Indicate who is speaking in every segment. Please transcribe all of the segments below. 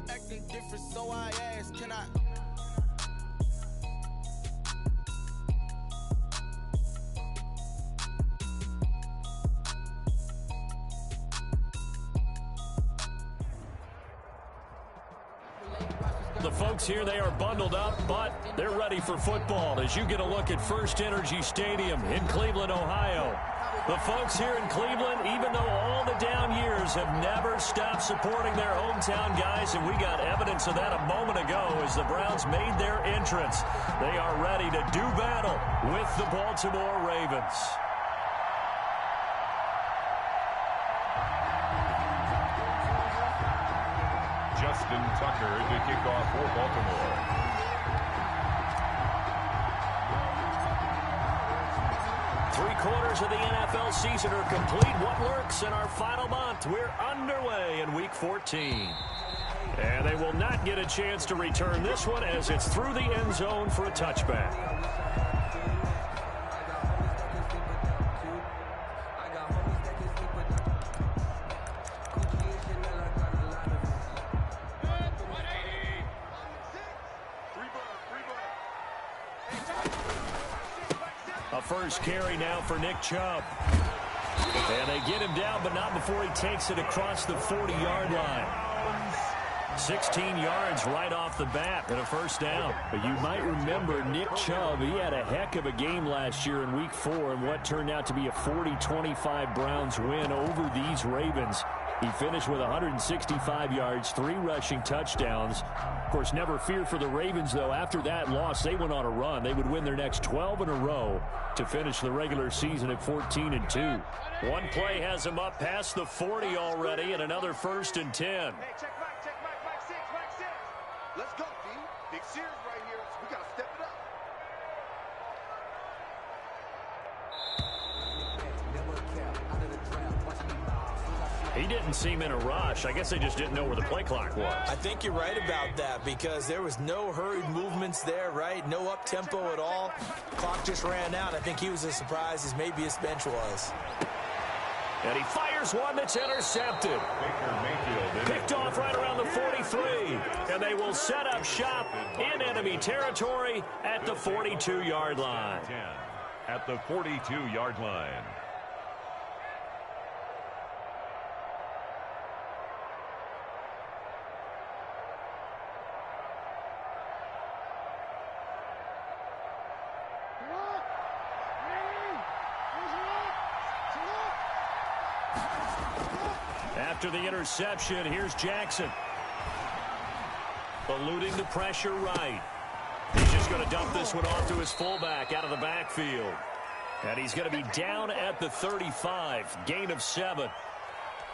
Speaker 1: acting different, so I asked, can I?
Speaker 2: The folks here, they are bundled up, but they're ready for football as you get a look at First Energy Stadium in Cleveland, Ohio. The folks here in Cleveland, even though all the down years, have never stopped supporting their hometown guys, and we got evidence of that a moment ago as the Browns made their entrance. They are ready to do battle with the Baltimore Ravens.
Speaker 3: Justin Tucker to kick off for Baltimore.
Speaker 2: Three-quarters of the NFL season are complete. What lurks in our final month? We're underway in Week 14. And they will not get a chance to return this one as it's through the end zone for a touchback. A first carry now for Nick Chubb. And they get him down, but not before he takes it across the 40-yard line. 16 yards right off the bat and a first down. But you might remember Nick Chubb, he had a heck of a game last year in Week 4 in what turned out to be a 40-25 Browns win over these Ravens. He finished with 165 yards, 3 rushing touchdowns. Of course, never fear for the Ravens, though. After that loss, they went on a run. They would win their next 12 in a row to finish the regular season at 14-2. One play has them up past the 40 already, and another 1st and 10.
Speaker 4: Hey, check Mike 6. Let's go, D. Big series right here. So we got to step it up.
Speaker 2: He didn't seem in a rush. I guess they just didn't know where the play clock was.
Speaker 5: I think you're right about that because there was no hurried movements there, right? No up-tempo at all. Clock just ran out. I think he was as surprised as maybe his bench was.
Speaker 2: And he fires one that's intercepted. Picked off right around the 43. And they will set up shop in enemy territory at the 42-yard line.
Speaker 3: At the 42-yard line.
Speaker 2: After the interception, here's Jackson. Eluding the pressure right. He's just going to dump this one off to his fullback out of the backfield. And he's going to be down at the 35. Gain of 7.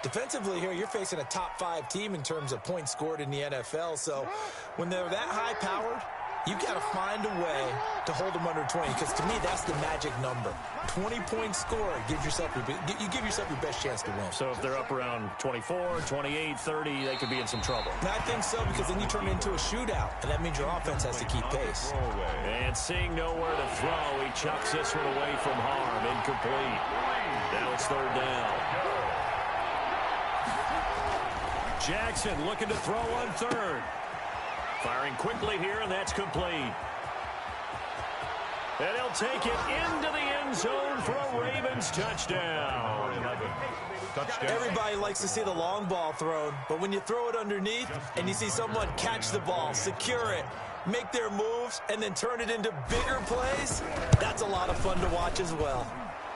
Speaker 5: Defensively here, you're facing a top 5 team in terms of points scored in the NFL. So when they're that high-powered, you got to find a way to hold them under 20, because to me, that's the magic number. 20-point score, you give yourself your best chance to win.
Speaker 2: So if they're up around 24, 28, 30, they could be in some trouble.
Speaker 5: And I think so, because then you turn it into a shootout, and that means your offense has to keep pace.
Speaker 2: And seeing nowhere to throw, he chucks this one away from harm. Incomplete. Now it's 3rd down. Jackson looking to throw on 3rd. Firing quickly here, and that's complete. And he'll take it into the end zone for a Ravens touchdown.
Speaker 5: Everybody likes to see the long ball thrown, but when you throw it underneath and you see someone catch the ball, secure it, make their moves, and then turn it into bigger plays, that's a lot of fun to watch as well.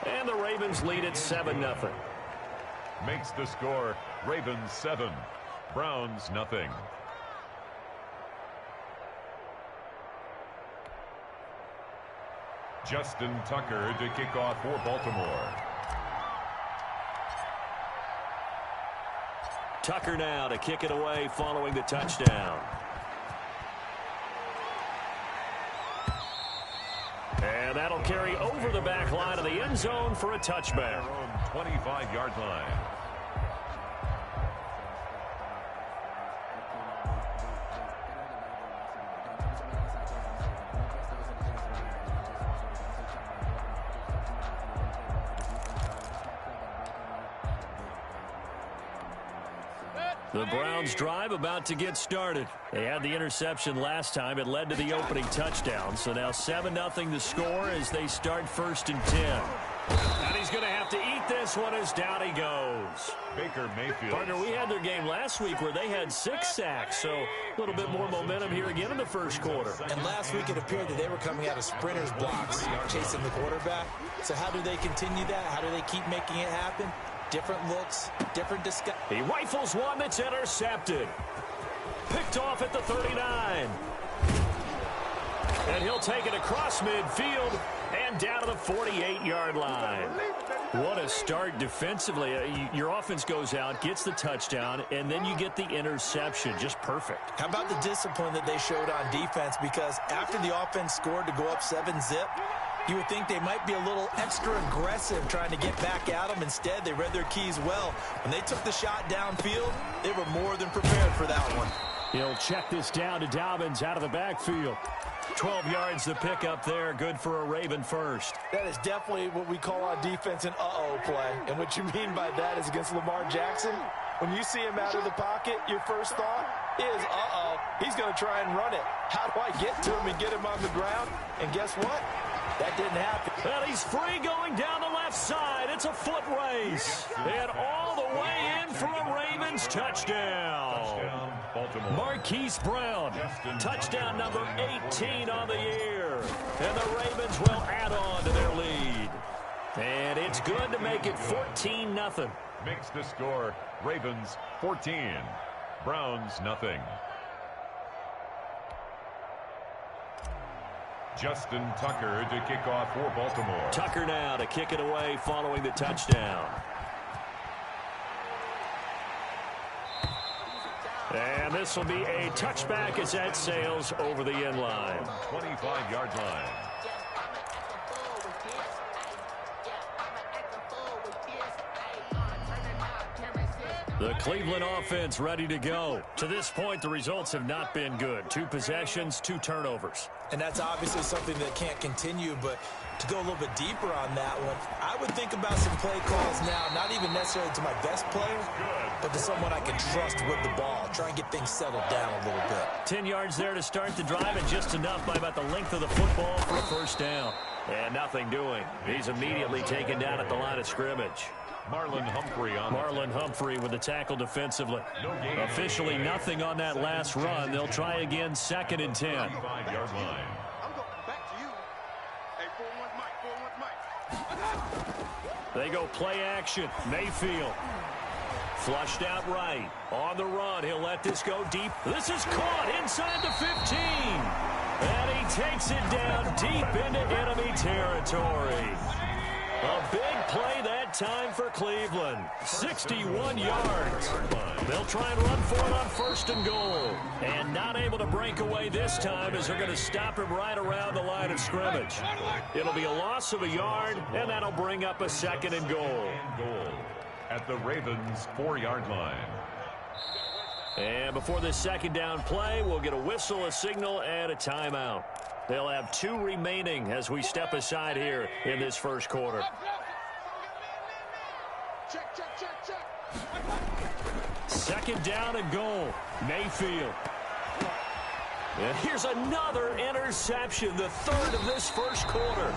Speaker 2: And the Ravens lead at 7-0.
Speaker 3: Makes the score Ravens 7, Browns nothing. Justin Tucker to kick off for Baltimore.
Speaker 2: Tucker now to kick it away following the touchdown. And that'll carry over the back line of the end zone for a touchback.
Speaker 3: 25-yard line.
Speaker 2: The Browns drive about to get started. They had the interception last time. It led to the opening touchdown. So now 7-0 the score as they start 1st and 10. And he's going to have to eat this one as down he goes.
Speaker 3: Baker Mayfield.
Speaker 2: Partner, we had their game last week where they had 6 sacks. So a little bit more momentum here again in the first quarter.
Speaker 5: And last week it appeared that they were coming out of sprinters blocks, chasing the quarterback. So how do they continue that? How do they keep making it happen? Different looks, different disguise.
Speaker 2: He rifles one that's intercepted. Picked off at the 39. And he'll take it across midfield and down to the 48-yard line. What a start defensively. Your offense goes out, gets the touchdown, and then you get the interception. Just perfect.
Speaker 5: How about the discipline that they showed on defense? Because after the offense scored to go up 7-zip, you would think they might be a little extra aggressive trying to get back at them. Instead, they read their keys well. When they took the shot downfield, they were more than prepared for that one.
Speaker 2: He'll check this down to Dobbins out of the backfield. 12 yards to pick up there. Good for a Raven first.
Speaker 5: That is definitely what we call on defense an uh-oh play. And what you mean by that is against Lamar Jackson, when you see him out of the pocket, your first thought is, uh-oh, he's going to try and run it. How do I get to him and get him on the ground? And guess what? That didn't happen.
Speaker 2: Well, he's free going down the left side. It's a foot race. And all the way in for a Ravens touchdown.
Speaker 3: Baltimore.
Speaker 2: Marquise Brown, touchdown number 18 on the year. And the Ravens will add on to their lead. And it's good to make it 14-0.
Speaker 3: Makes the score Ravens 14, Browns nothing. Justin Tucker to kick off for Baltimore.
Speaker 2: Tucker now to kick it away following the touchdown. And this will be a touchback as that sails over the end line.
Speaker 3: 25-yard line.
Speaker 2: The Cleveland offense ready to go. To this point, the results have not been good. 2 possessions, 2 turnovers.
Speaker 5: And that's obviously something that can't continue, but to go a little bit deeper on that one, I would think about some play calls now, not even necessarily to my best player, but to someone I can trust with the ball. Try and get things settled down a little bit.
Speaker 2: 10 yards there to start the drive, and just enough by about the length of the football for a first down. And nothing doing. He's immediately taken down at the line of scrimmage.
Speaker 3: Marlon
Speaker 2: Humphrey with the tackle defensively. Officially nothing on that last run. They'll try again, 2nd and 10.
Speaker 3: 5-yard line.
Speaker 4: I'm going back to you. Hey, 4-1 Mike.
Speaker 2: They go play action. Mayfield. Flushed out right. On the run. He'll let this go deep. This is caught inside the 15. And he takes it down deep into enemy territory. A big play that time for Cleveland. 61 yards. They'll try and run for it on 1st and goal. And not able to break away this time as they're going to stop him right around the line of scrimmage. It'll be a loss of a yard, and that'll bring up a 2nd and goal.
Speaker 3: At the Ravens' 4-yard line.
Speaker 2: And before this 2nd down play, we'll get a whistle, a signal, and a timeout. They'll have 2 remaining as we step aside here in this first quarter.
Speaker 4: Check.
Speaker 2: 2nd down and goal. Mayfield. And here's another interception, the 3rd of this first quarter.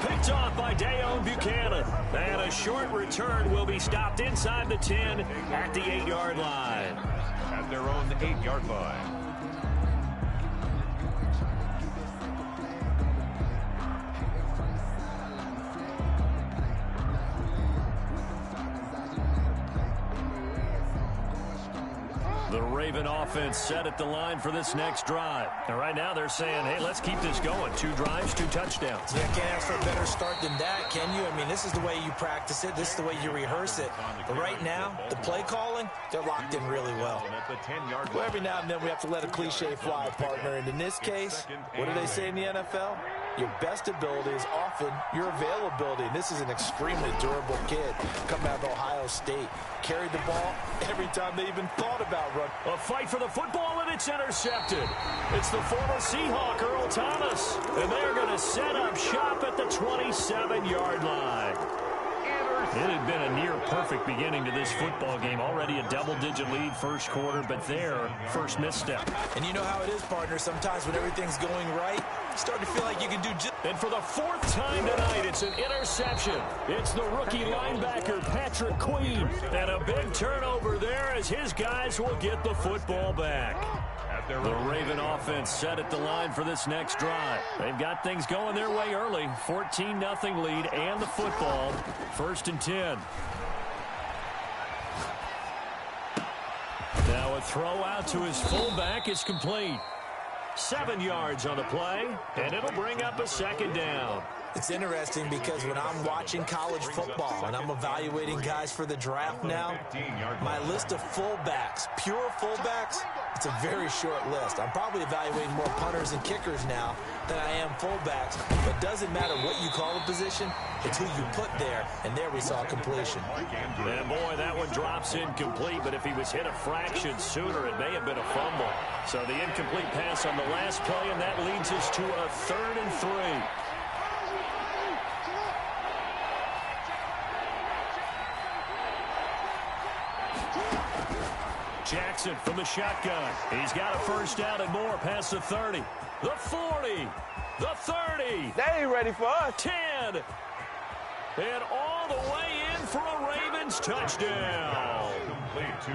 Speaker 2: Picked off by Dayon Buchanan. And a short return will be stopped inside the 10 at the 8-yard line.
Speaker 3: At their own 8-yard line.
Speaker 2: The Raven offense set at the line for this next drive. And right now they're saying, hey, let's keep this going. 2 drives, 2 touchdowns.
Speaker 5: Yeah, can't ask for a better start than that, can you? I mean, this is the way you practice it. This is the way you rehearse it. But right now, the play calling, they're locked in really well.
Speaker 3: At the 10-yard line.
Speaker 5: Well, every now and then we have to let a cliche fly, partner. And in this case, what do they say in the NFL? Your best ability is often your availability. And this is an extremely durable kid coming out of Ohio State. Carried the ball every time they even thought about running.
Speaker 2: A fight for the football, and it's intercepted. It's the former Seahawk, Earl Thomas. And they're going to set up shop at the 27-yard line. It had been a near-perfect beginning to this football game. Already a double-digit lead first quarter, but their first misstep.
Speaker 5: And you know how it is, partner. Sometimes when everything's going right, you start to feel like you can do just...
Speaker 2: And for the fourth time tonight, it's an interception. It's the rookie linebacker, Patrick Queen. And a big turnover there as his guys will get the football back. The Raven offense set at the line for this next drive. They've got things going their way early. 14-0 lead and the football. 1st and 10. Now a throw out to his fullback is complete. 7 yards on the play, and it'll bring up a 2nd down.
Speaker 5: It's interesting because when I'm watching college football and I'm evaluating guys for the draft now, my list of fullbacks, pure fullbacks, it's a very short list. I'm probably evaluating more punters and kickers now than I am fullbacks. But it doesn't matter what you call the position, it's who you put there, and there we saw completion.
Speaker 2: And boy, that one drops incomplete, but if he was hit a fraction sooner, it may have been a fumble. So the incomplete pass on the last play, and that leads us to a 3rd and 3. Jackson from the shotgun. He's got a first down and more past the 30. The 40. The 30.
Speaker 1: They ain't ready for us.
Speaker 2: 10. And all the way in for a Ravens touchdown.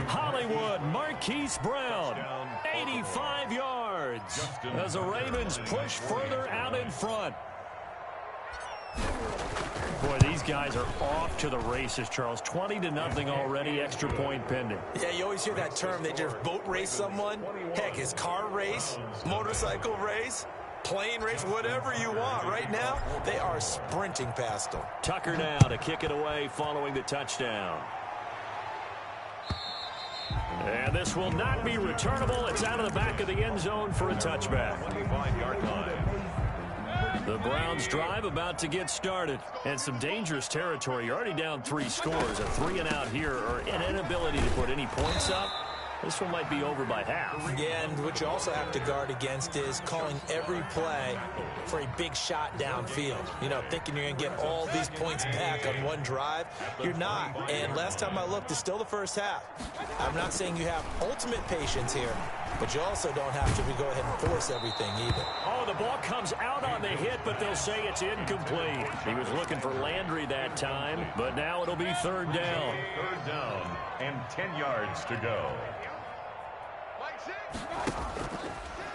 Speaker 2: Hollywood Marquise Brown. 85 yards. As the Ravens push further out in front. Boy, these guys are off to the races, Charles. 20-0 already, extra point pending.
Speaker 5: Yeah, you always hear that term. They just boat race someone. Heck, it's car race, motorcycle race, plane race, whatever you want. Right now, they are sprinting past them.
Speaker 2: Tucker now to kick it away following the touchdown. And this will not be returnable. It's out of the back of the end zone for a touchback.
Speaker 3: 25-yard line.
Speaker 2: The Browns drive about to get started. And some dangerous territory. You're already down 3 scores. A 3-and-out here or an inability to put any points up. This one might be over by half.
Speaker 5: Yeah, and what you also have to guard against is calling every play for a big shot downfield. You know, thinking you're going to get all these points back on one drive. You're not. And last time I looked, it's still the first half. I'm not saying you have ultimate patience here, but you also don't have to go ahead and force everything either.
Speaker 2: Oh, the ball comes out on the hit, but they'll say it's incomplete. He was looking for Landry that time, but now it'll be 3rd down.
Speaker 3: 3rd down and 10 yards to go.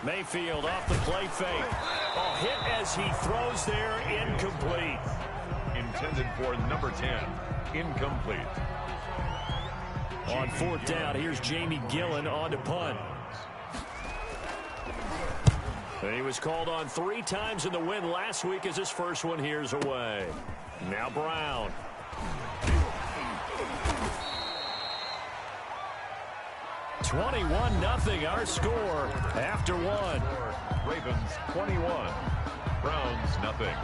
Speaker 2: Mayfield off the play fake. Oh, hit as he throws there, incomplete.
Speaker 3: Intended for number 10, incomplete.
Speaker 2: On 4th down, here's Jamie Gillen on to punt. And he was called on 3 times in the win last week as his first one here's away. Now Brown. (21-0) our score after 1.
Speaker 3: Ravens 21, Browns nothing.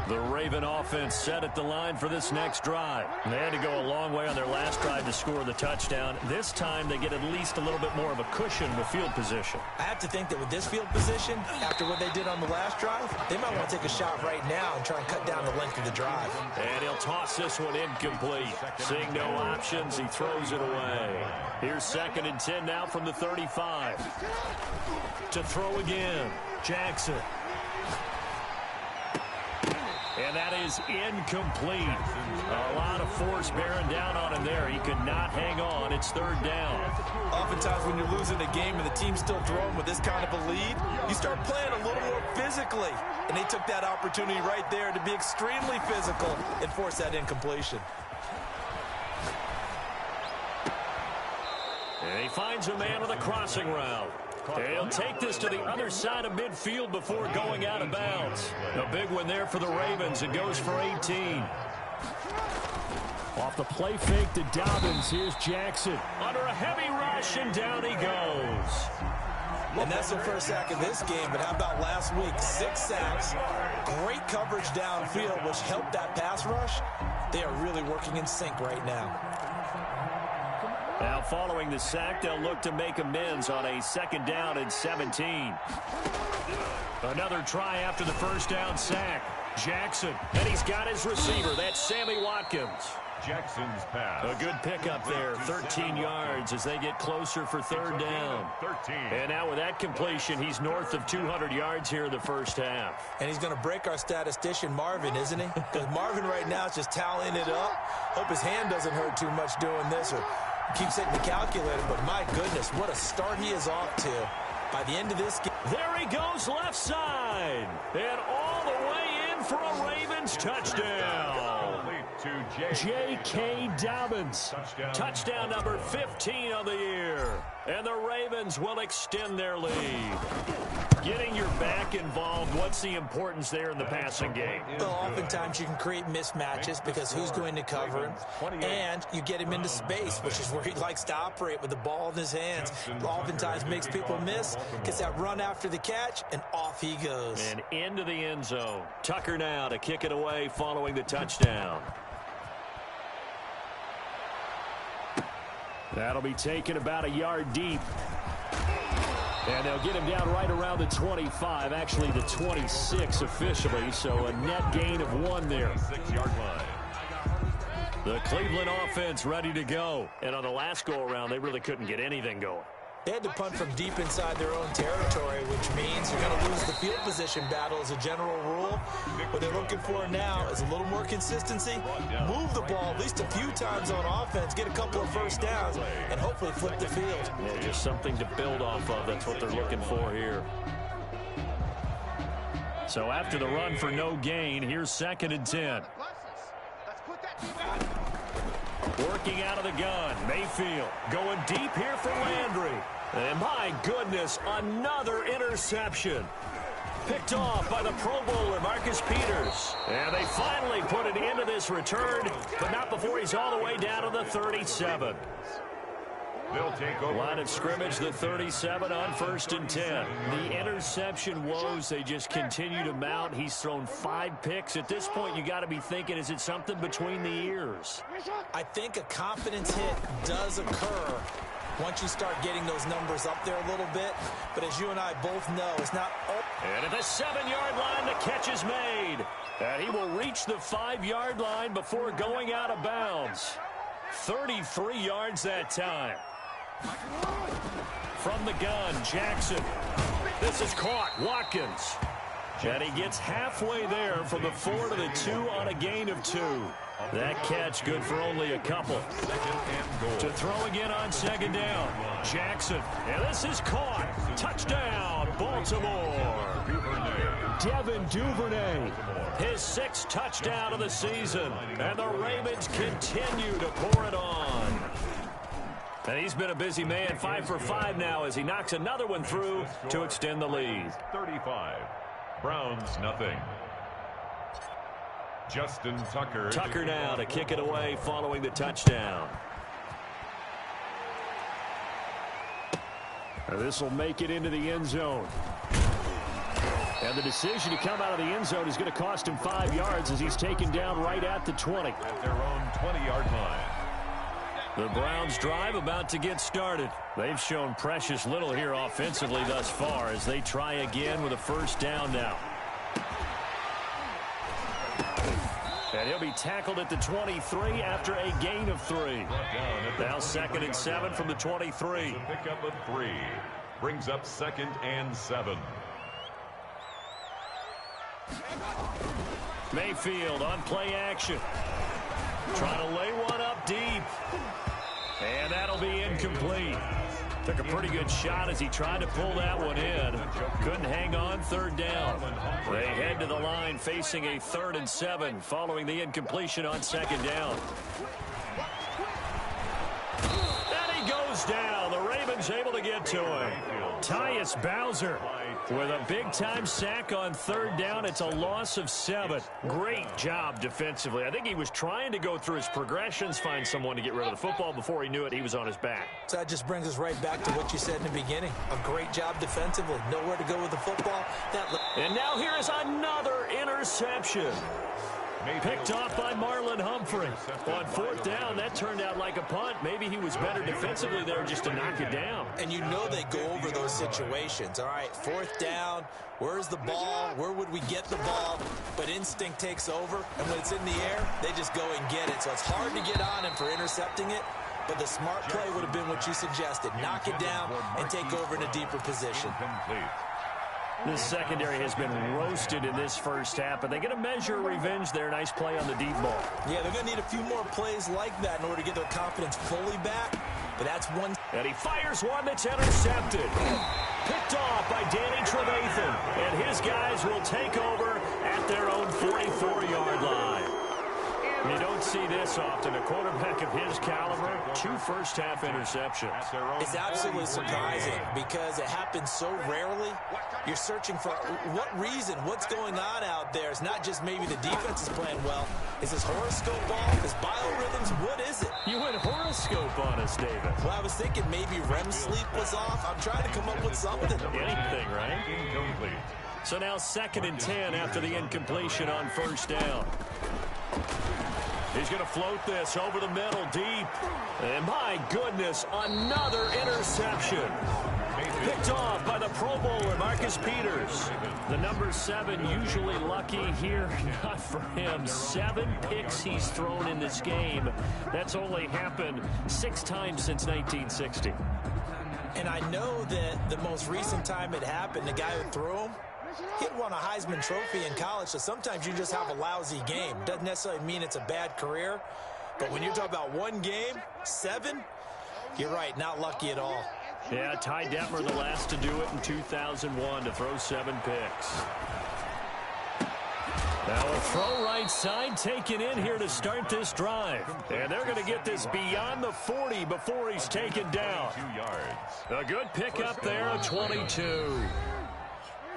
Speaker 2: The Raven offense set at the line for this next drive. They had to go a long way on their last drive to score the touchdown. This time they get at least a little bit more of a cushion with field position.
Speaker 5: I have to think that with this field position, after what they did on the last drive, they might want to take a shot right now and try and cut down the length of the drive.
Speaker 2: And he'll toss this one incomplete. Seeing no options, he throws it away. Here's 2nd and 10 now from the 35. To throw again, Jackson. And that is incomplete. A lot of force bearing down on him there. He could not hang on. It's 3rd down.
Speaker 5: Oftentimes when you're losing a game and the team's still throwing with this kind of a lead, you start playing a little more physically. And they took that opportunity right there to be extremely physical and force that incompletion.
Speaker 2: And he finds a man on the crossing route. He'll take this to the other side of midfield before going out of bounds. A big one there for the Ravens. It goes for 18. Off the play fake to Dobbins. Here's Jackson. Under a heavy rush, and down he goes.
Speaker 5: And that's the first sack of this game, but how about last week? 6 sacks, great coverage downfield, which helped that pass rush. They are really working in sync right now.
Speaker 2: Now following the sack, they'll look to make amends on a 2nd down and 17. Another try after the first down sack. Jackson, and he's got his receiver. That's Sammy Watkins.
Speaker 3: Jackson's pass.
Speaker 2: A good pickup there, 13 yards as they get closer for third down.
Speaker 3: 13.
Speaker 2: And now with that completion, he's north of 200 yards here in the first half.
Speaker 5: And he's going to break our statistician, Marvin, isn't he? Because Marvin right now is just tallying it up. Hope his hand doesn't hurt too much doing this or keeps hitting the calculator. But my goodness, what a start he is off to. By the end of this game.
Speaker 2: There he goes left side. And all the way in for a Ravens touchdown.
Speaker 3: To
Speaker 2: J.K. Dobbins. Touchdown number 15 of the year. And the Ravens will extend their lead. Getting your back involved, what's the importance there in the passing game?
Speaker 5: Well, oftentimes you can create mismatches because who's going to cover him, and you get him into space, which is where he likes to operate with the ball in his hands. Oftentimes makes people miss, gets that run after the catch, and off he goes.
Speaker 2: And into the end zone. Tucker now to kick it away following the touchdown. That'll be taken about a yard deep. And they'll get him down right around the 25, actually the 26 officially, so a net gain of 1 there.
Speaker 3: 6-yard line.
Speaker 2: The Cleveland offense ready to go. And on the last go-around, they really couldn't get anything going.
Speaker 5: They had to punt from deep inside their own territory, which means you're going to lose the field position battle as a general rule. What they're looking for now is a little more consistency. Move the ball at least a few times on offense, get a couple of first downs, and hopefully flip the field.
Speaker 2: Yeah, just something to build off of. That's what they're looking for here. So after the run for no gain, here's 2nd and 10. Working out of the gun, Mayfield going deep here for Landry. And my goodness, another interception. Picked off by the Pro Bowler, Marcus Peters. And they finally put an end to this return, but not before he's all the way down to the 37.
Speaker 3: They'll take over.
Speaker 2: Line of scrimmage, the 37 on 1st and 10. The interception woes, they just continue to mount. He's thrown 5 picks. At this point, you got to be thinking, is it something between the ears?
Speaker 5: I think a confidence hit does occur once you start getting those numbers up there a little bit. But as you and I both know, it's not...
Speaker 2: And at the 7-yard line, the catch is made. And he will reach the 5-yard line before going out of bounds. 33 yards that time. From the gun, Jackson. This is caught. Watkins. And he gets halfway there from the 4 to the 2 on a gain of 2. That catch good for only a couple. To throw again on 2nd down. Jackson. And this is caught. Touchdown, Baltimore. Devin Duvernay. His 6th touchdown of the season. And the Ravens continue to pour it on. And he's been a busy man, 5 for 5 now as he knocks another one through to extend the lead.
Speaker 3: 35. Browns, nothing. Justin Tucker.
Speaker 2: Tucker now to kick it away following the touchdown. This will make it into the end zone. And the decision to come out of the end zone is going to cost him 5 yards as he's taken down right at the 20.
Speaker 3: At their own 20-yard line.
Speaker 2: The Browns drive about to get started. They've shown precious little here offensively thus far as they try again with a 1st down now. And he'll be tackled at the 23 after a gain of 3. Now 2nd and 7 from the 23.
Speaker 3: A pickup of 3. Brings up 2nd and 7.
Speaker 2: Mayfield on play action. Trying to lay one up deep. And that'll be incomplete. Took a pretty good shot as he tried to pull that one in. Couldn't hang on 3rd down. They head to the line facing a 3rd and 7 following the incompletion on 2nd down. And he goes down. The Ravens able to get to him. Tyus Bowser with a big-time sack on 3rd down. It's a loss of 7. Great job defensively. I think he was trying to go through his progressions, find someone to get rid of the football. Before he knew it, he was on his back.
Speaker 5: So that just brings us right back to what you said in the beginning. A great job defensively. Nowhere to go with the football.
Speaker 2: And now here is another interception. Picked off by Marlon Humphrey. On fourth down, that turned out like a punt. Maybe he was better defensively there just to knock it down.
Speaker 5: And you know they go over those situations. All right, fourth down, where's the ball? Where would we get the ball? But instinct takes over, and when it's in the air, they just go and get it. So it's hard to get on him for intercepting it, but the smart play would have been what you suggested. Knock it down and take over in a deeper position.
Speaker 2: This secondary has been roasted in this first half, but they get a measure of revenge there. Nice play on the deep ball.
Speaker 5: Yeah, they're going to need a few more plays like that in order to get their confidence fully back, but that's one.
Speaker 2: And he fires one that's intercepted. Picked off by Danny Trevathan, and his guys will take over at their own 44-yard line. You don't see this often. A quarterback of his caliber, 2 first-half interceptions.
Speaker 5: It's absolutely surprising because it happens so rarely. You're searching for what reason, what's going on out there. It's not just maybe the defense is playing well. Is this horoscope off? Is biorhythms? What is it?
Speaker 2: You went horoscope on us, David.
Speaker 5: Well, I was thinking maybe REM sleep was off. I'm trying to come up with something.
Speaker 2: Anything, right? Incomplete. So now 2nd and 10 after the incompletion on first down. He's going to float this over the middle deep. And my goodness, another interception. Picked off by the Pro Bowler, Marcus Peters. The number 7 usually lucky here. Not for him. 7 picks he's thrown in this game. That's only happened 6 times since 1960.
Speaker 5: And I know that the most recent time it happened, the guy who threw him, he'd won a Heisman Trophy in college, so sometimes you just have a lousy game. Doesn't necessarily mean it's a bad career, but when you're talking about one game, 7, you're right, not lucky at all.
Speaker 2: Yeah, Ty Detmer, the last to do it in 2001, to throw 7 picks. Now a throw right side taken in here to start this drive. And they're going to get this beyond the 40 before he's taken down.
Speaker 3: 2 yards.
Speaker 2: A good pickup there, a 22.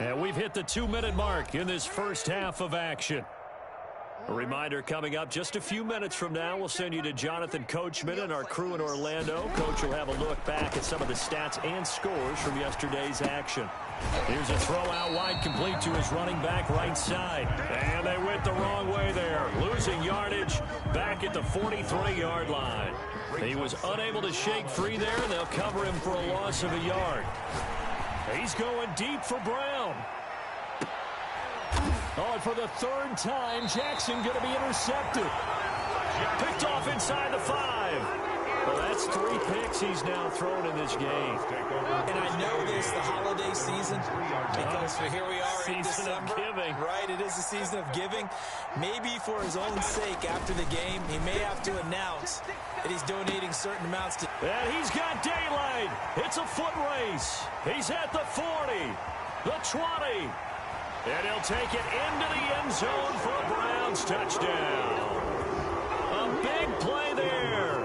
Speaker 2: And we've hit the 2-minute mark in this first half of action. A reminder coming up just a few minutes from now. We'll send you to Jonathan Coachman and our crew in Orlando. Coach will have a look back at some of the stats and scores from yesterday's action. Here's a throw out wide, complete to his running back right side. And they went the wrong way there. Losing yardage back at the 43-yard line. He was unable to shake free there, and they'll cover him for a loss of a yard. He's going deep for Brown. Oh, and for the 3rd time, Jackson going to be intercepted. Picked off inside the 5. Well, that's 3 picks he's now thrown in this game.
Speaker 5: And I know this, the holiday season, because here we are in December.
Speaker 2: Season of giving.
Speaker 5: Right, it is the season of giving. Maybe for his own sake after the game, he may have to announce that he's donating certain amounts to...
Speaker 2: And he's got daylight. It's a foot race. He's at the 40, the 20. And he'll take it into the end zone for a Browns touchdown. A big play there.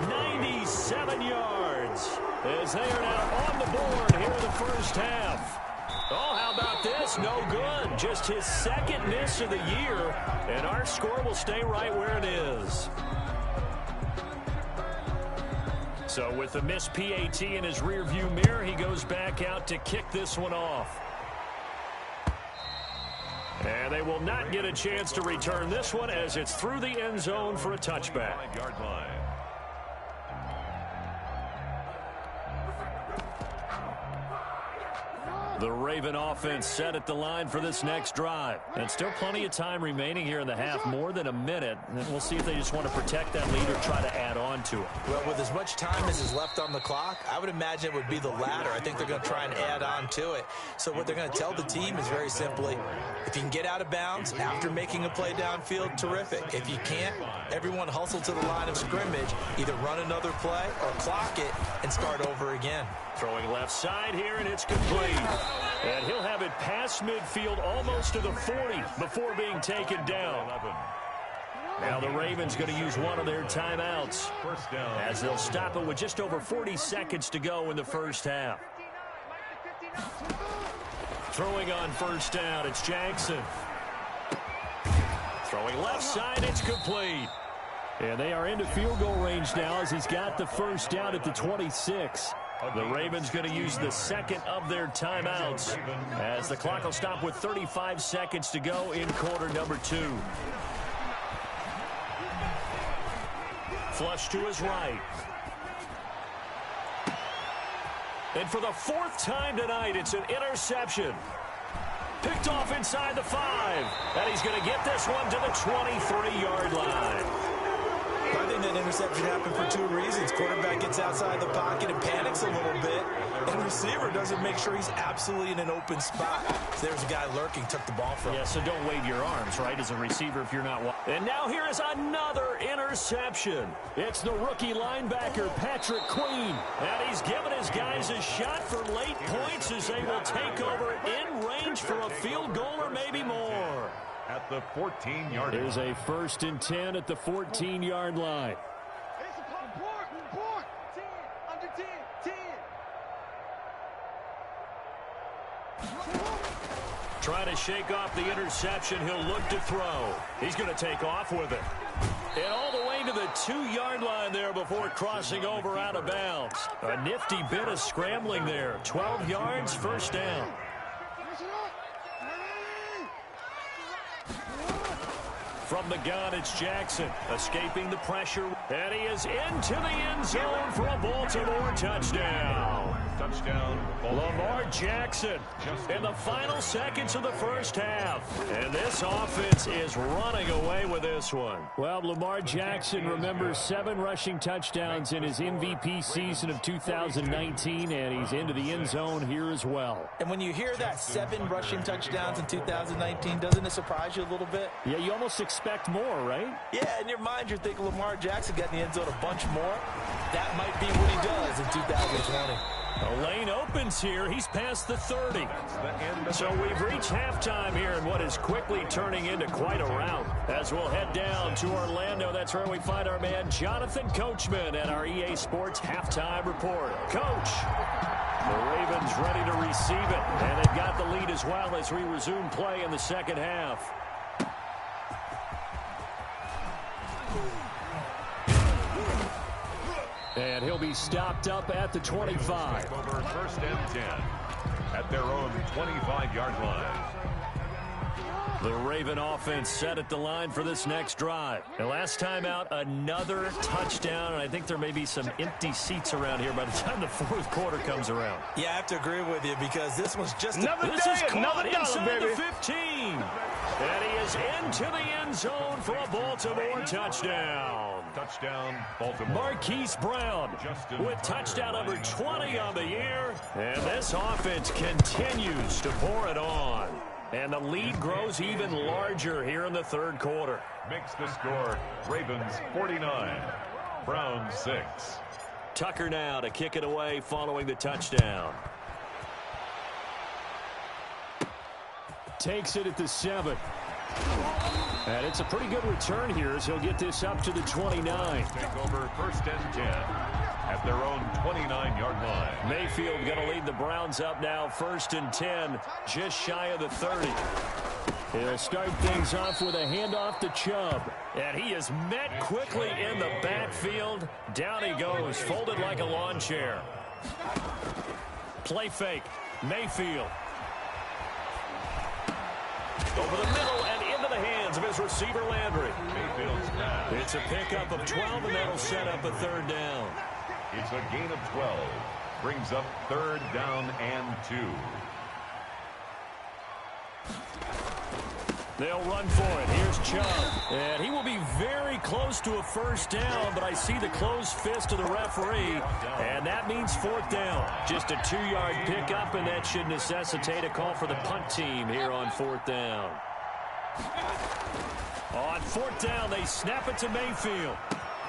Speaker 2: 97 yards as they are now on the board here in the first half. Oh, how about this? No good. Just his 2nd miss of the year, and our score will stay right where it is. So with the missed PAT in his rearview mirror, he goes back out to kick this one off. And they will not get a chance to return this one as it's through the end zone for a touchback.
Speaker 3: 5-yard line.
Speaker 2: The Raven offense set at the line for this next drive. And still plenty of time remaining here in the half, more than a minute. And we'll see if they just want to protect that lead or try to add on to it.
Speaker 5: Well, with as much time as is left on the clock, I would imagine it would be the latter. I think they're going to try and add on to it. So what they're going to tell the team is very simply, if you can get out of bounds after making a play downfield, terrific. If you can't, everyone hustle to the line of scrimmage, either run another play or clock it and start over again.
Speaker 2: Throwing left side here, and it's complete. And he'll have it past midfield almost to the 40 before being taken down. Now the Ravens going to use one of their timeouts as they'll stop it with just over 40 seconds to go in the first half. Throwing on first down, it's Jackson. Throwing left side, it's complete. And they are into field goal range now as he's got the first down at the 26. The Ravens going to use the 2nd of their timeouts as the clock will stop with 35 seconds to go in quarter number 2. flush to his right. And for the fourth time tonight, it's an interception. Picked off inside the 5. And he's going to get this one to the 23-yard line.
Speaker 5: I think that interception happened for two reasons. Quarterback gets outside the pocket and panics a little bit, and receiver doesn't make sure he's absolutely in an open spot. So there's a guy lurking, took the ball from him.
Speaker 2: Yeah, so don't wave your arms, right, as a receiver if you're not. And now here is another interception. It's the rookie linebacker, Patrick Queen. And he's given his guys a shot for late points as they will take over in range for a field goal or maybe more.
Speaker 3: At the 14-yard line.
Speaker 2: There's a 1st and 10 at the 14-yard line.
Speaker 4: Under 10.
Speaker 2: Trying to shake off the interception. He'll look to throw. He's going to take off with it. And all the way to the 2-yard line there before crossing over out of bounds. A nifty bit of scrambling there. 12 yards, first down. From the gun, it's Jackson, escaping the pressure. And he is into the end zone for a Baltimore touchdown.
Speaker 3: Touchdown,
Speaker 2: Lamar Jackson in the final seconds of the first half. And this offense is running away with this one. Well, Lamar Jackson, remember, 7 rushing touchdowns in his MVP season of 2019, and he's into the end zone here as well.
Speaker 5: And when you hear that 7 rushing touchdowns in 2019, doesn't it surprise you a little bit?
Speaker 2: Yeah, you almost expect more, right?
Speaker 5: Yeah, in your mind, you're thinking Lamar Jackson got in the end zone a bunch more. That might be what he does in 2020.
Speaker 2: The lane opens here. He's past the 30. So we've reached halftime here in what is quickly turning into quite a rout. As we'll head down to Orlando, that's where we find our man Jonathan Coachman at our EA Sports Halftime Report. Coach, the Ravens ready to receive it. And they've got the lead as well as we resume play in the second half. And he'll be stopped up at the 25.
Speaker 3: Over 1st and 10 at their own 25-yard line.
Speaker 2: The Raven offense set at the line for this next drive. And last time out, another touchdown. And I think there may be some empty seats around here by the time the 4th quarter comes around.
Speaker 5: Yeah, I have to agree with you because this was just
Speaker 2: this is caught inside the 15. And he is into the end zone for a Baltimore touchdown.
Speaker 3: Touchdown, Baltimore.
Speaker 2: Marquise Brown with touchdown number 20 on the year. And this offense continues to pour it on. And the lead grows even larger here in the 3rd quarter.
Speaker 3: Makes the score Ravens 49, Browns 6.
Speaker 2: Tucker now to kick it away following the touchdown. Takes it at the 7. And it's a pretty good return here as he'll get this up to the 29.
Speaker 3: Take over 1st and 10 at their own 29-yard line.
Speaker 2: Mayfield going to lead the Browns up now, 1st and 10, just shy of the 30. He'll start things off with a handoff to Chubb. And he is met quickly in the backfield. Down he goes, folded like a lawn chair. Play fake, Mayfield. Over the middle and into the hands of his receiver, Landry.
Speaker 3: Mayfield's pass.
Speaker 2: It's a pickup of 12, and that'll set up a 3rd down.
Speaker 3: It's a gain of 12. Brings up 3rd down and 2.
Speaker 2: They'll run for it. Here's Chubb. And he will be very close to a 1st down, but I see the closed fist of the referee, and that means 4th down. Just a 2-yard pickup, and that should necessitate a call for the punt team here on 4th down. On 4th down, they snap it to Mayfield.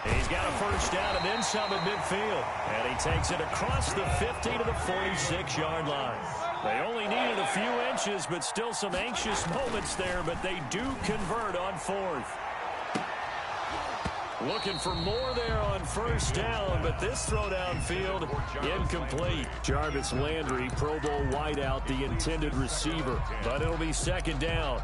Speaker 2: He's got a 1st down and then some at midfield. And he takes it across the 50 to the 46-yard line. They only needed a few inches, but still some anxious moments there, but they do convert on 4th. Looking for more there on 1st down, but this throw downfield incomplete. Jarvis Landry, Pro Bowl wideout, the intended receiver, but it'll be 2nd down.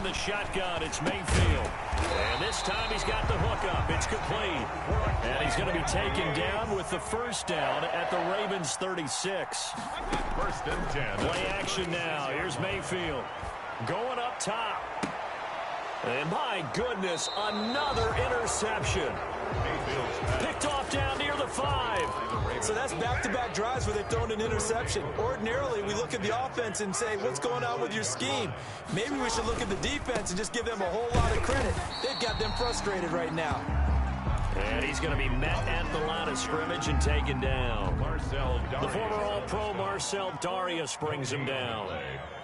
Speaker 2: from the shotgun. It's Mayfield. And this time he's got the hook up. It's complete. And he's going to be taken down with the first down at the Ravens 36.
Speaker 3: First and 10.
Speaker 2: Play action now. Here's Mayfield going up top. And my goodness, another interception. Picked off down near the 5.
Speaker 5: So that's back-to-back drives where they've thrown an interception. Ordinarily, we look at the offense and say, what's going on with your scheme? Maybe we should look at the defense and just give them a whole lot of credit. They've got them frustrated right now.
Speaker 2: And he's going to be met at the line of scrimmage and taken down. The former All-Pro Marcel Darius brings him down.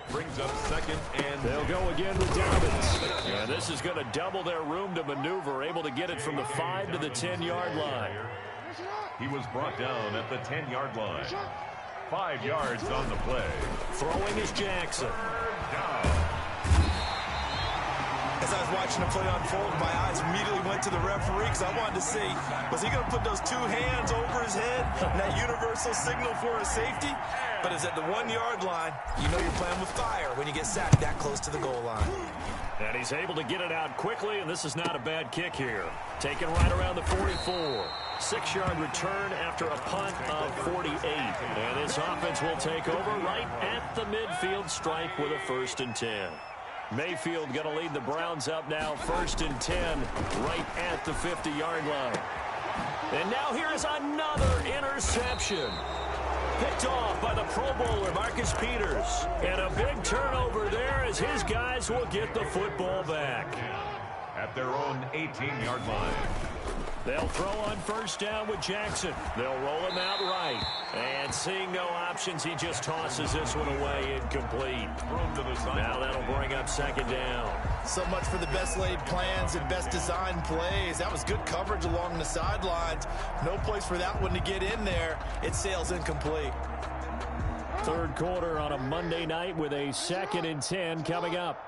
Speaker 3: Brings up second and
Speaker 2: they'll go again with Dobbins. And this is going to double their room to maneuver, able to get it from the 5 to the 10-yard line.
Speaker 3: He was brought down at the 10-yard line. 5 yards on the play.
Speaker 2: Throwing is Jackson.
Speaker 5: As I was watching the play unfold, my eyes immediately went to the referee because I wanted to see, was he going to put those 2 hands over his head and that universal signal for a safety? But it's at the 1-yard line. You know you're playing with fire when you get sacked that close to the goal line.
Speaker 2: And he's able to get it out quickly, and this is not a bad kick here. Taken right around the 44. 6-yard return after a punt of 48. And this offense will take over right at the midfield stripe with a 1st and 10. Mayfield going to lead the Browns up now, 1st and 10, right at the 50-yard line. And now here is another interception. Picked off by the Pro Bowler, Marcus Peters. And a big turnover there as his guys will get the football back.
Speaker 3: At their own 18-yard line.
Speaker 2: They'll throw on 1st down with Jackson. They'll roll him out right. And seeing no options, he just tosses this one away, incomplete. Now that'll bring up 2nd down.
Speaker 5: So much for the best laid plans and best designed plays. That was good coverage along the sidelines. No place for that one to get in there. It sails incomplete.
Speaker 2: 3rd quarter on a Monday night with a 2nd and 10 coming up.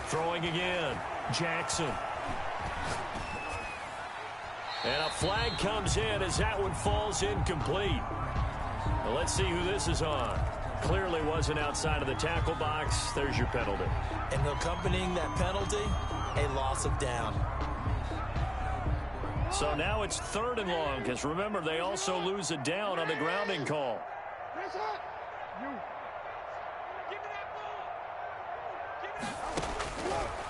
Speaker 2: Throwing again, Jackson. And a flag comes in as that one falls incomplete. Well, let's see who this is on. Clearly wasn't outside of the tackle box. There's your penalty.
Speaker 5: And accompanying that penalty, a loss of down.
Speaker 2: So now it's 3rd and long, because remember, they also lose a down on the grounding call.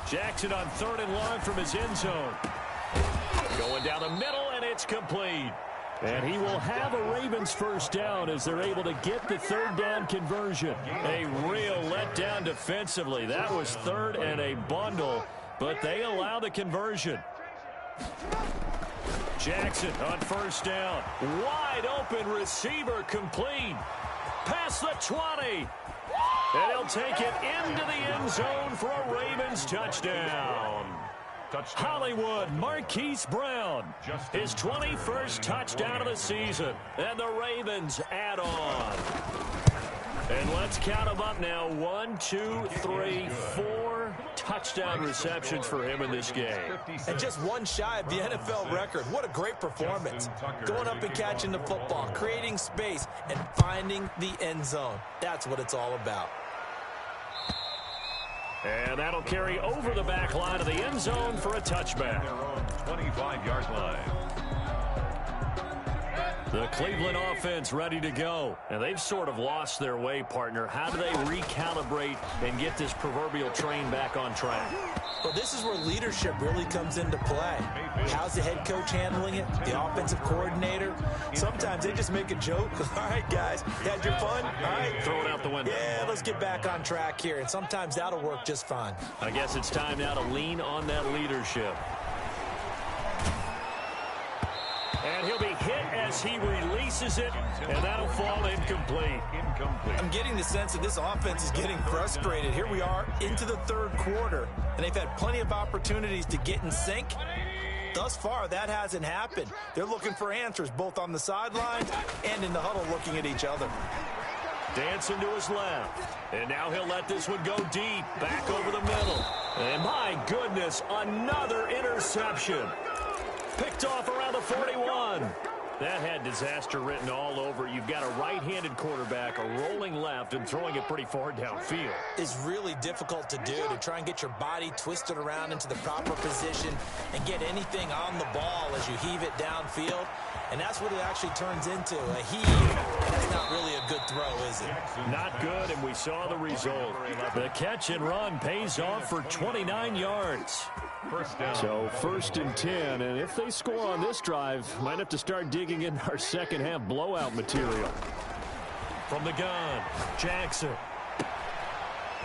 Speaker 2: Jackson on 3rd and long from his end zone. Going down the middle, and it's complete. And he will have a Ravens 1st down as they're able to get the 3rd down conversion. A real letdown defensively. That was 3rd and a bundle, but they allow the conversion. Jackson on 1st down. Wide open receiver complete. Past the 20. And he'll take it into the end zone for a Ravens touchdown. Hollywood Marquise Brown, his 21st touchdown of the season, and the Ravens add on. And let's count them up now. 1, 2, 3, 4 touchdown receptions for him in this game.
Speaker 5: And just one shy of the NFL record. What a great performance. Going up and catching the football, creating space, and finding the end zone. That's what it's all about.
Speaker 2: And that'll carry over the back line of the end zone for a touchback.
Speaker 3: 25-yard line.
Speaker 2: The Cleveland offense ready to go. And they've sort of lost their way, partner. How do they recalibrate and get this proverbial train back on track?
Speaker 5: Well, this is where leadership really comes into play. How's the head coach handling it? The offensive coordinator? Sometimes they just make a joke. All right, guys, had your fun? All right.
Speaker 2: Throw it out the window.
Speaker 5: Yeah, let's get back on track here. And sometimes that'll work just fine.
Speaker 2: I guess it's time now to lean on that leadership. And he'll be hit as he releases it, and that'll fall incomplete.
Speaker 5: I'm getting the sense that this offense is getting frustrated. Here we are into the 3rd quarter, and they've had plenty of opportunities to get in sync. Thus far, that hasn't happened. They're looking for answers both on the sidelines and in the huddle looking at each other.
Speaker 2: Dancing to his left. And now he'll let this one go deep, back over the middle. And my goodness, another interception. Picked off around the 41. That had disaster written all over it. You've got a right-handed quarterback, a rolling left, and throwing it pretty far downfield.
Speaker 5: It's really difficult to do, to try and get your body twisted around into the proper position and get anything on the ball as you heave it downfield. And that's what it actually turns into, a heave. That's not really a good throw, is it?
Speaker 2: Not good, and we saw the result. The catch and run pays off for 29 yards.
Speaker 3: First down.
Speaker 2: So 1st and 10, and if they score on this drive, might have to start digging in our second half blowout material. From the gun, Jackson.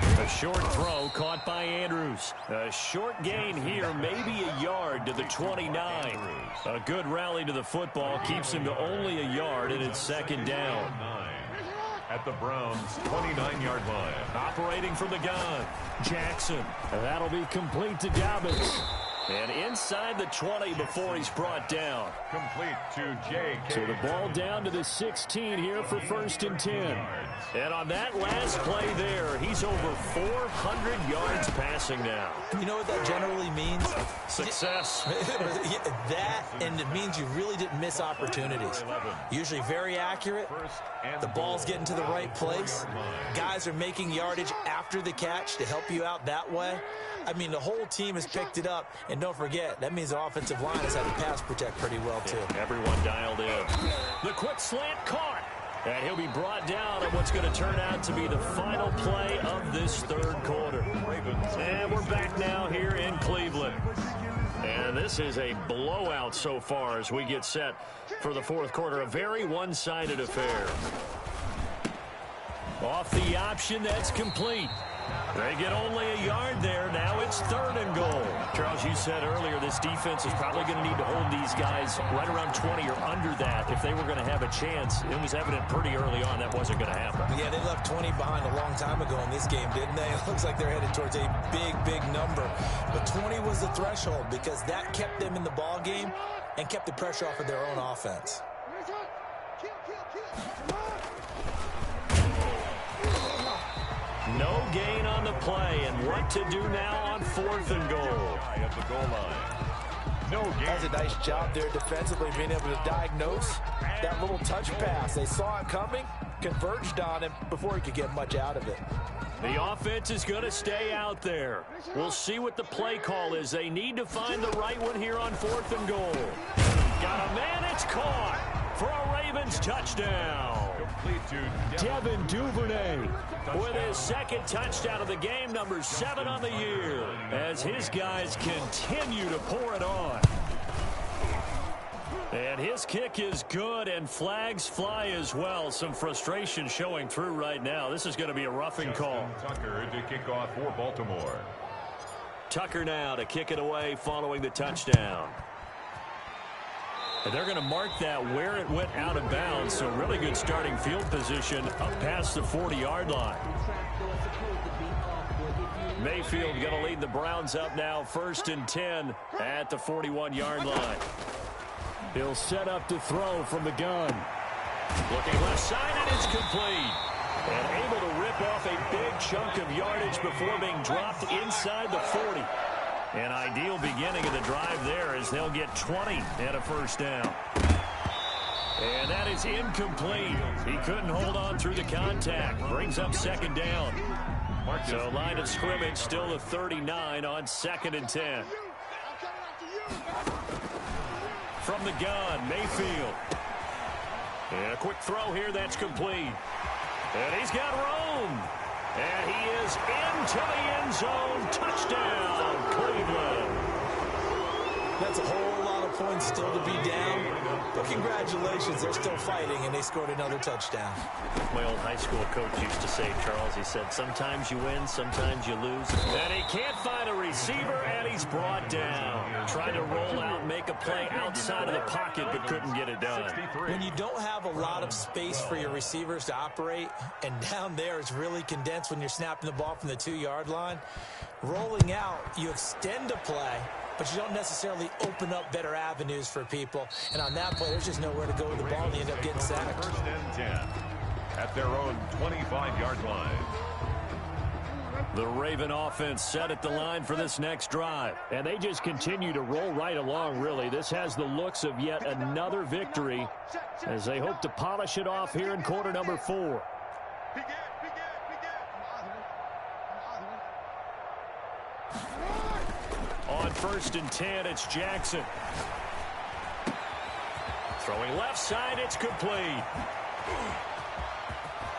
Speaker 2: A short throw caught by Andrews. A short gain here, maybe a yard to the 29. A good rally to the football keeps him to only a yard, and it's 2nd down.
Speaker 3: At the Browns' 29-yard line.
Speaker 2: Operating from the gun, Jackson. That'll be complete to Dobbins. And inside the 20 before he's brought down.
Speaker 3: Complete to J.K.
Speaker 2: So the ball down to the 16 here for 1st and 10. And on that last play there, he's over 400 yards passing now.
Speaker 5: You know what that generally means?
Speaker 2: Success.
Speaker 5: That, and it means you really didn't miss opportunities. Usually very accurate. The ball's getting to the right place. Guys are making yardage after the catch to help you out that way. I mean, the whole team has picked it up. And don't forget, that means the offensive line has had to pass protect pretty well, too.
Speaker 2: Everyone dialed in. The quick slant caught. And he'll be brought down on what's going to turn out to be the final play of this 3rd quarter. And we're back now here in Cleveland. And this is a blowout so far as we get set for the 4th quarter. A very one-sided affair. Off the option, that's complete. They get only a yard there. Now it's 3rd and goal. Charles, you said earlier this defense is probably going to need to hold these guys right around 20 or under that if they were going to have a chance. It was evident pretty early on that wasn't going to happen.
Speaker 5: Yeah, they left 20 behind a long time ago in this game, didn't they? It looks like they're headed towards a big, big number. But 20 was the threshold because that kept them in the ball game and kept the pressure off of their own offense.
Speaker 2: No gain on the play, and what to do now on 4th and goal.
Speaker 3: At the goal line. No gain.
Speaker 5: That's a nice job there defensively, being able to diagnose that little touch pass. They saw it coming, converged on him before he could get much out of it.
Speaker 2: The offense is going to stay out there. We'll see what the play call is. They need to find the right one here on 4th and goal. Got a man, it's caught for a Ravens touchdown. Devin Duvernay with his 2nd touchdown of the game, number 7 on the year, as his guys continue to pour it on. And his kick is good, and flags fly as well. Some frustration showing through right now. This is going to be a roughing call.
Speaker 3: Tucker to kick off for Baltimore.
Speaker 2: Tucker now to kick it away following the touchdown. And they're going to mark that where it went out of bounds. So really good starting field position up past the 40-yard line. Mayfield going to lead the Browns up now 1st and 10 at the 41-yard line. He'll set up to throw from the gun. Looking left side, and it's complete. And able to rip off a big chunk of yardage before being dropped inside the 40. An ideal beginning of the drive there as they'll get 20 and a 1st down. And that is incomplete. He couldn't hold on through the contact. Brings up 2nd down. So line of scrimmage still the 39 on 2nd and 10. From the gun, Mayfield. And a quick throw here, that's complete. And he's got room. And he is into the end zone. Touchdown, Cleveland.
Speaker 5: That's a whole lot of points still to be down. But congratulations, they're still fighting, and they scored another touchdown.
Speaker 2: My old high school coach used to say, Charles, he said, sometimes you win, sometimes you lose. And he can't find a receiver, and he's brought down. Trying to roll out, make a play outside of the pocket, but couldn't get it done.
Speaker 5: When you don't have a lot of space for your receivers to operate, and down there it's really condensed when you're snapping the ball from the 2-yard line, rolling out, you extend a play, but you don't necessarily open up better avenues for people. And on that play, there's just nowhere to go with the ball, and they end up getting sacked.
Speaker 3: 1st and 10 at their own 25-yard line.
Speaker 2: The Raven offense set at the line for this next drive. And they just continue to roll right along, really. This has the looks of yet another victory as they hope to polish it off here in quarter number 4. On 1st and 10, it's Jackson. Throwing left side, it's complete.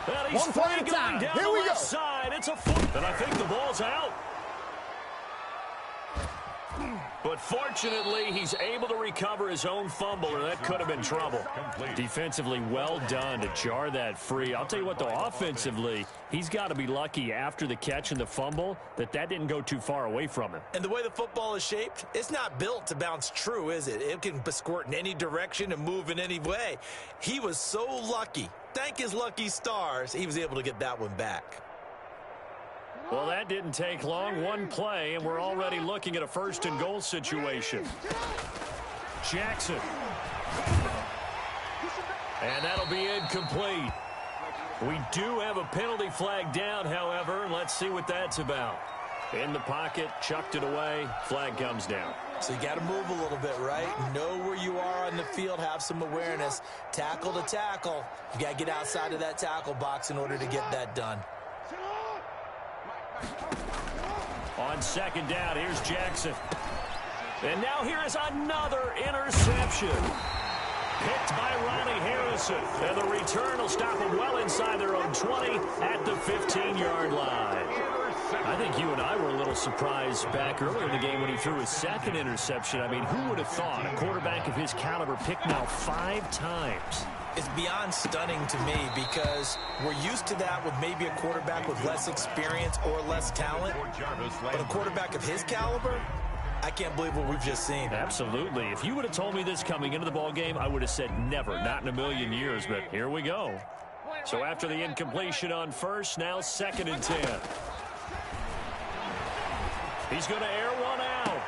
Speaker 2: And he's free going down the left side. It's a foot. And I think the ball's out. But fortunately, he's able to recover his own fumble, or that could have been trouble. Defensively, well done to jar that free. I'll tell you what, though, offensively, he's got to be lucky after the catch and the fumble that didn't go too far away from him.
Speaker 5: And the way the football is shaped, it's not built to bounce true, is it? It can squirt in any direction and move in any way. He was so lucky. Thank his lucky stars, he was able to get that one back.
Speaker 2: Well, that didn't take long. One play, and we're already looking at a 1st and goal situation. Jackson. And that'll be incomplete. We do have a penalty flag down, however, and let's see what that's about. In the pocket, chucked it away, flag comes down.
Speaker 5: So you got to move a little bit, right? Know where you are on the field, have some awareness. Tackle to tackle. You got to get outside of that tackle box in order to get that done.
Speaker 2: On 2nd down, here's Jackson. And now here is another interception. Picked by Ronnie Harrison. And the return will stop them well inside their own 20 at the 15-yard line. I think you and I were a little surprised back earlier in the game when he threw his 2nd interception. I mean, who would have thought a quarterback of his caliber picked now 5 times?
Speaker 5: It's beyond stunning to me because we're used to that with maybe a quarterback with less experience or less talent. But a quarterback of his caliber, I can't believe what we've just seen.
Speaker 2: Absolutely. If you would have told me this coming into the ball game, I would have said never, not in a million years. But here we go. So after the incompletion on 1st, now 2nd and 10. He's going to air one out.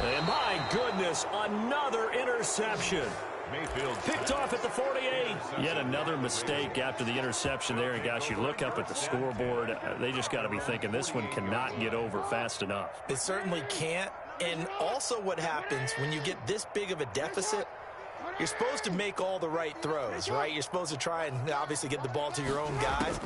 Speaker 2: And my goodness, another interception.
Speaker 3: Mayfield
Speaker 2: picked off at the 48. Yet another mistake after the interception there. And, gosh, you look up at the scoreboard. They just got to be thinking this one cannot get over fast enough.
Speaker 5: It certainly can't. And also what happens when you get this big of a deficit, you're supposed to make all the right throws, right? You're supposed to try and obviously get the ball to your own guys.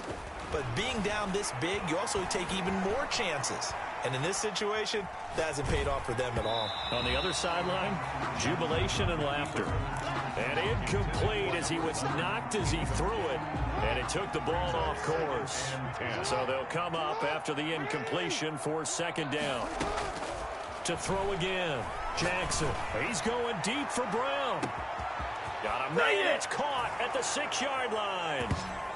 Speaker 5: But being down this big, you also take even more chances. And in this situation, that hasn't paid off for them at all.
Speaker 2: On the other sideline, jubilation and laughter. And incomplete as he was knocked as he threw it. And it took the ball off course. So they'll come up after the incompletion for 2nd down. To throw again. Jackson. He's going deep for Brown. Got him there. It's caught at the 6-yard line.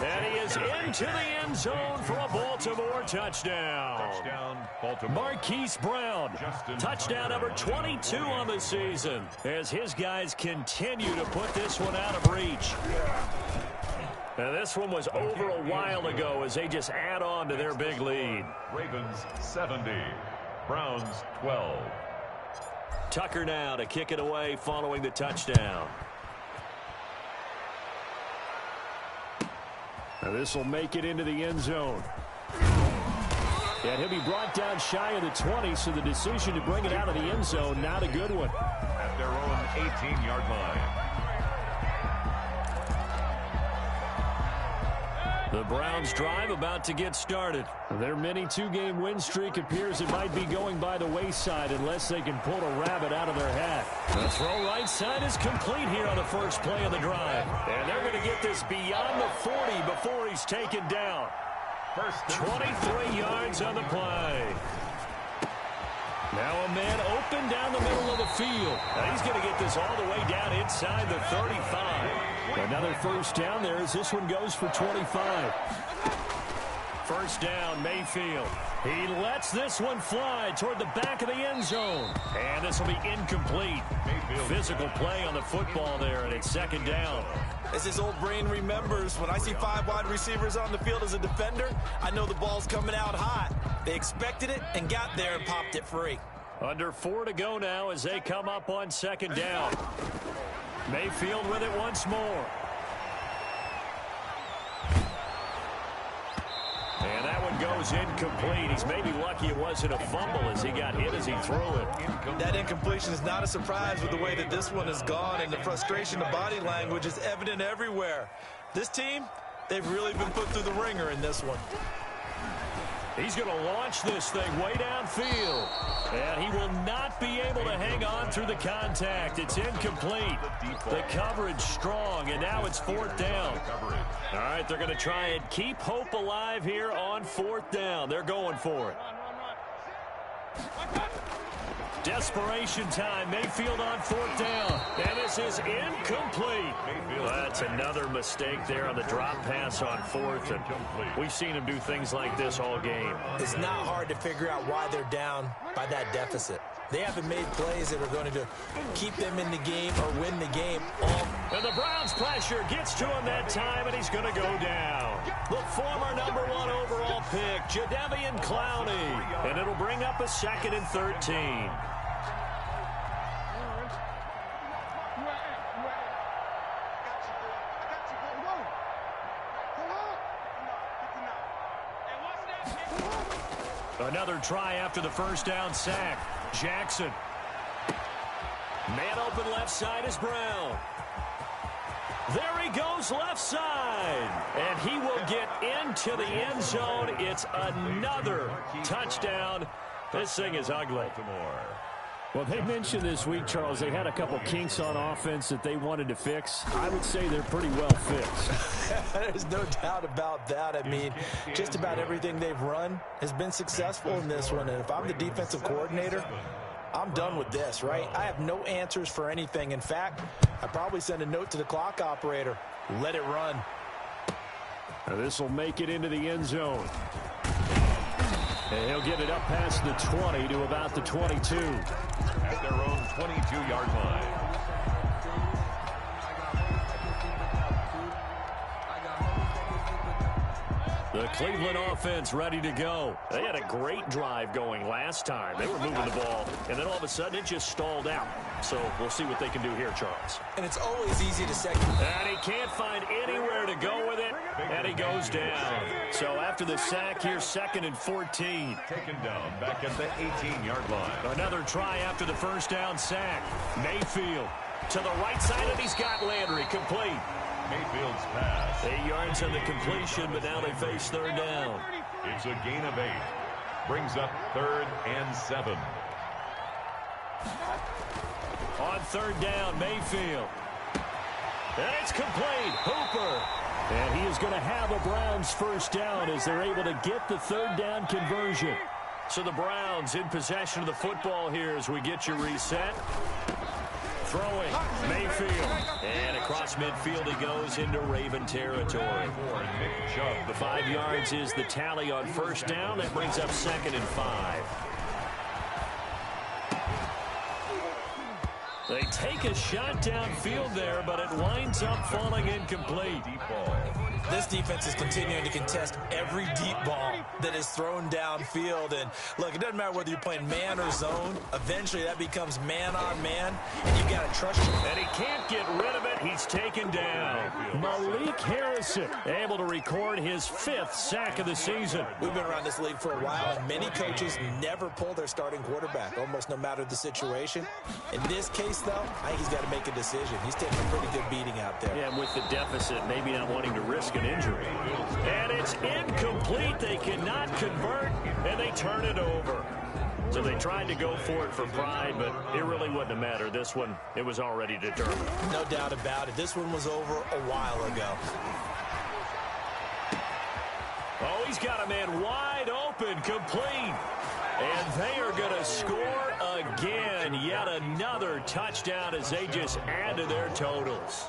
Speaker 2: And he is into the end zone for a Baltimore touchdown.
Speaker 3: Touchdown, Baltimore.
Speaker 2: Marquise Brown, touchdown number 22 on the season, as his guys continue to put this one out of reach. And this one was over a while ago as they just add on to their big lead.
Speaker 3: Ravens 70, Browns 12.
Speaker 2: Tucker now to kick it away following the touchdown. Now this will make it into the end zone. And he'll be brought down shy of the 20, so the decision to bring it out of the end zone, not a good one.
Speaker 3: At their own 18-yard line.
Speaker 2: The Browns drive about to get started. Their mini 2-game win streak appears it might be going by the wayside unless they can pull a rabbit out of their hat. The throw right side is complete here on the first play of the drive. And they're going to get this beyond the 40 before he's taken down. 23 yards on the play. Now a man open down the middle of the field. Now he's going to get this all the way down inside the 35. Another first down there as this one goes for 25. First down, Mayfield. He lets this one fly toward the back of the end zone. And this will be incomplete. Physical play on the football there, and it's 2nd down.
Speaker 5: As his old brain remembers, when I see 5 wide receivers on the field as a defender, I know the ball's coming out hot. They expected it and got there and popped it free.
Speaker 2: Under 4 to go now as they come up on 2nd down. Mayfield with it once more. And that one goes incomplete. He's maybe lucky it wasn't a fumble as he got hit as he threw it.
Speaker 5: That incompletion is not a surprise with the way that this one has gone, and the frustration, the body language is evident everywhere. This team, they've really been put through the ringer in this one.
Speaker 2: He's going to launch this thing way downfield. And he will not be able to hang on through the contact. It's incomplete. The coverage strong, and now it's 4th down. All right, they're going to try and keep hope alive here on 4th down. They're going for it. Desperation time. Mayfield on 4th down. And this is incomplete. That's another mistake there on the drop pass on 4th. And we've seen him do things like this all game.
Speaker 5: It's not hard to figure out why they're down by that deficit. They haven't made plays that are going to keep them in the game or win the game.
Speaker 2: And the Browns' pressure gets to him that time, and he's going to go down. The former #1 overall pick, Jadeveon Clowney. And it'll bring up a 2nd and 13. Another try after the 1st down sack. Jackson. Man open left side is Brown. There he goes left side. And he will get into the end zone. It's another touchdown. This thing is ugly.
Speaker 6: Well, they mentioned this week, Charles, they had a couple kinks on offense that they wanted to fix. I would say they're pretty well fixed.
Speaker 5: There's no doubt about that. I mean, just about everything they've run has been successful in this one. And if I'm the defensive coordinator, I'm done with this, right? I have no answers for anything. In fact, I'd probably send a note to the clock operator. Let it run.
Speaker 6: Now this will make it into the end zone. And he'll get it up past the 20 to about the 22.
Speaker 3: At their own 22-yard line.
Speaker 2: The Cleveland offense ready to go. They had a great drive going last time. They were moving the ball, and then all of a sudden it just stalled out. So we'll see what they can do here, Charles.
Speaker 5: And it's always easy to second.
Speaker 2: And he can't find anywhere to go with it, and he goes down. So after the sack here, 2nd and 14.
Speaker 3: Taken down back at the 18-yard line.
Speaker 2: Another try after the 1st down sack. Mayfield to the right side, and he's got Landry complete.
Speaker 3: Mayfield's pass.
Speaker 2: 8 yards on the completion, but now they face 3rd down.
Speaker 3: It's a gain of 8. Brings up 3rd and 7.
Speaker 2: On 3rd down, Mayfield. And it's complete. Hooper. And he is going to have a Browns 1st down as they're able to get the 3rd down conversion. So the Browns in possession of the football here as we get you reset. Throwing, Mayfield. And across midfield he goes into Raven territory. The 5 yards is the tally on 1st down. That brings up 2nd and 5. They take a shot downfield there, but it winds up falling incomplete.
Speaker 5: This defense is continuing to contest every deep ball that is thrown downfield. And look, it doesn't matter whether you're playing man or zone. Eventually that becomes man on man, and you've got to trust him.
Speaker 2: And he can't get rid of it. He's taken down. Malik Harrison able to record his 5th sack of the season.
Speaker 5: We've been around this league for a while, and many coaches never pull their starting quarterback, almost no matter the situation. In this case, though, I think he's got to make a decision. He's taking a pretty good beating out there.
Speaker 2: Yeah, and with the deficit, maybe not wanting to risk an injury. And it's incomplete. They cannot convert, and they turn it over. So they tried to go for it for pride, but it really wouldn't have mattered. This one, it was already determined.
Speaker 5: No doubt about it. This one was over a while ago.
Speaker 2: Oh, he's got a man wide open, complete. And they are going to score again. Yet another touchdown as they just add to their totals.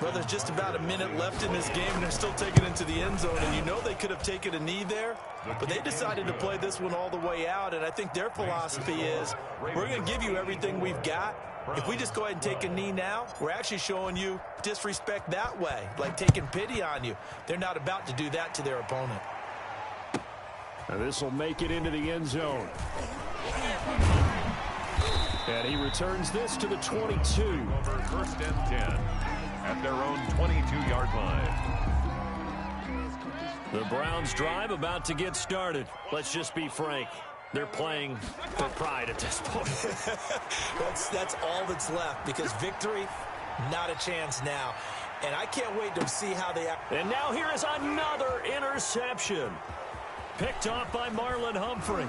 Speaker 5: Well, there's just about a minute left in this game, and they're still taking it into the end zone. And you know they could have taken a knee there, but they decided to play this one all the way out. And I think their philosophy is, we're going to give you everything we've got. If we just go ahead and take a knee now, we're actually showing you disrespect that way, like taking pity on you. They're not about to do that to their opponent.
Speaker 6: Now this will make it into the end zone. And he returns this to the 22.
Speaker 3: Over 1st and 10 at their own 22-yard line.
Speaker 2: The Browns' drive about to get started. Let's just be frank. They're playing for pride at this point.
Speaker 5: That's all that's left, because victory, not a chance now. And I can't wait to see how they act.
Speaker 2: And now here is another interception. Picked off by Marlon Humphrey.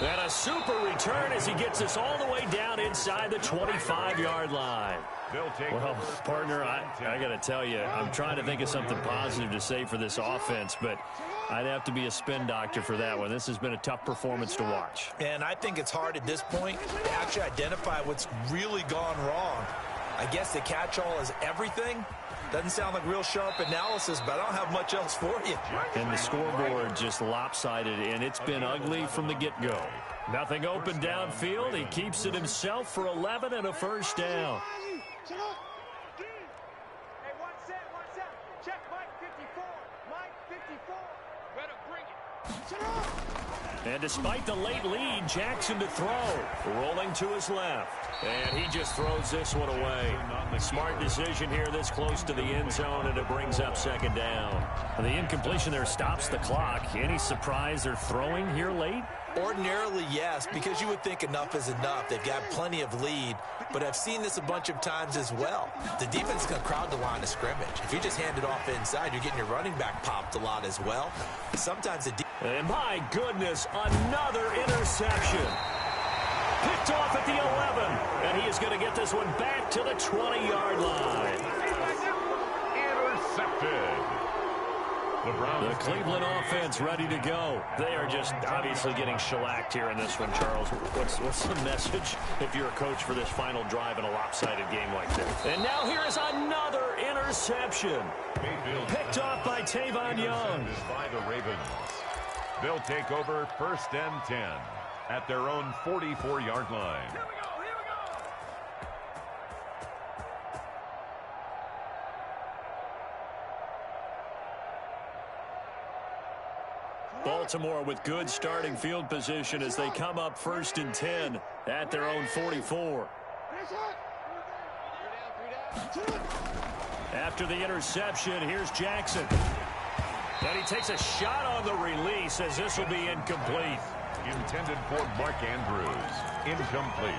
Speaker 2: And a super return as he gets us all the way down inside the 25-yard line. Well, partner, I got to tell you, I'm trying to think of something positive to say for this offense, but I'd have to be a spin doctor for that one. This has been a tough performance to watch.
Speaker 5: And I think it's hard at this point to actually identify what's really gone wrong. I guess the catch-all is everything. Doesn't sound like real sharp analysis, but I don't have much else for you.
Speaker 2: And the scoreboard just lopsided, and it's been ugly from the get-go. Nothing open downfield. He keeps it himself for 11 and a first down.
Speaker 4: Hey, one set. Check Mike 54. Mike 54. Better bring it.
Speaker 2: And despite the late lead, Jackson to throw. Rolling to his left. And he just throws this one away. Smart decision here this close to the end zone, and it brings up second down. The incompletion there stops the clock. Any surprise they're throwing here late?
Speaker 5: Ordinarily, yes, because you would think enough is enough. They've got plenty of lead, but I've seen this a bunch of times as well. The defense is going to crowd the line of scrimmage. If you just hand it off inside, you're getting your running back popped a lot as well. Sometimes the
Speaker 2: and my goodness, another interception. Picked off at the 11, and he is going to get this one back to the 20-yard line.
Speaker 3: Intercepted.
Speaker 2: The Cleveland offense ready to go. They are just obviously getting shellacked here in this one, Charles. What's the message if you're a coach for this final drive in a lopsided game like this? And now here is another interception. Picked off by Tavon Young.
Speaker 3: By the Ravens. They'll take over 1st and 10 at their own 44-yard line.
Speaker 2: Baltimore with good starting field position as they come up 1st and 10 at their own 44. After the interception, here's Jackson. And he takes a shot on the release as this will be incomplete.
Speaker 3: Intended for Mark Andrews. Incomplete.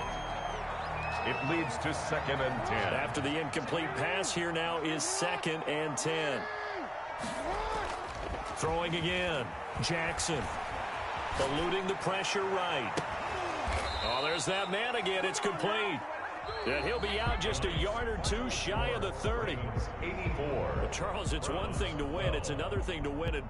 Speaker 3: It leads to 2nd and 10.
Speaker 2: After the incomplete pass, here now is 2nd and 10. Throwing again. Jackson. Eluding the pressure right. Oh, there's that man again. It's complete. And he'll be out just a yard or two shy of the 30.
Speaker 3: 84.
Speaker 2: Well, Charles, it's one thing to win. It's another thing to win and